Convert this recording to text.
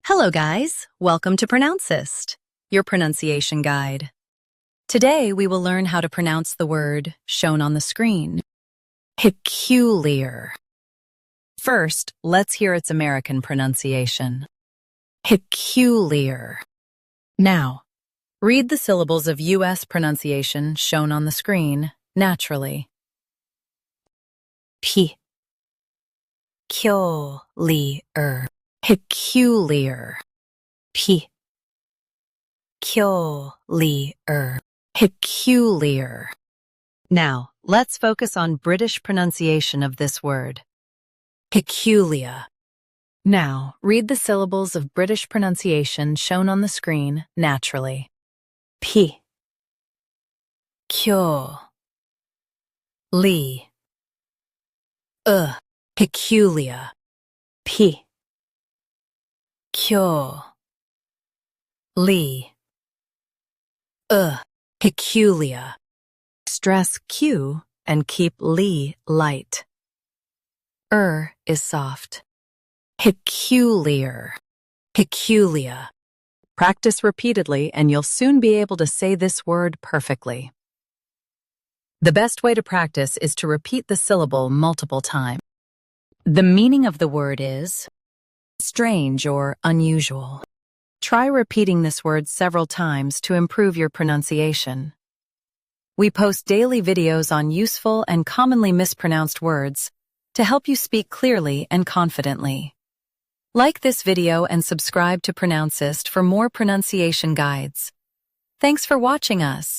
Hello guys, welcome to Pronouncist, your pronunciation guide. Today we will learn how to pronounce the word shown on the screen, peculiar. First, let's hear its American pronunciation. Peculiar. Now, read the syllables of U.S. pronunciation shown on the screen naturally. Peculiar. Peculiar. Peculiar. Peculiar. Now, let's focus on British pronunciation of this word. Peculiar. Now, read the syllables of British pronunciation shown on the screen naturally. P. Peculiar. Peculiar. P. Peculiar. Stress Q and keep li light. Is soft. Peculiar. Peculiar. Practice repeatedly and you'll soon be able to say this word perfectly. The best way to practice is to repeat the syllable multiple times. The meaning of the word is strange or unusual. Try repeating this word several times to improve your pronunciation. We post daily videos on useful and commonly mispronounced words to help you speak clearly and confidently. Like this video and subscribe to Pronouncist for more pronunciation guides. Thanks for watching us.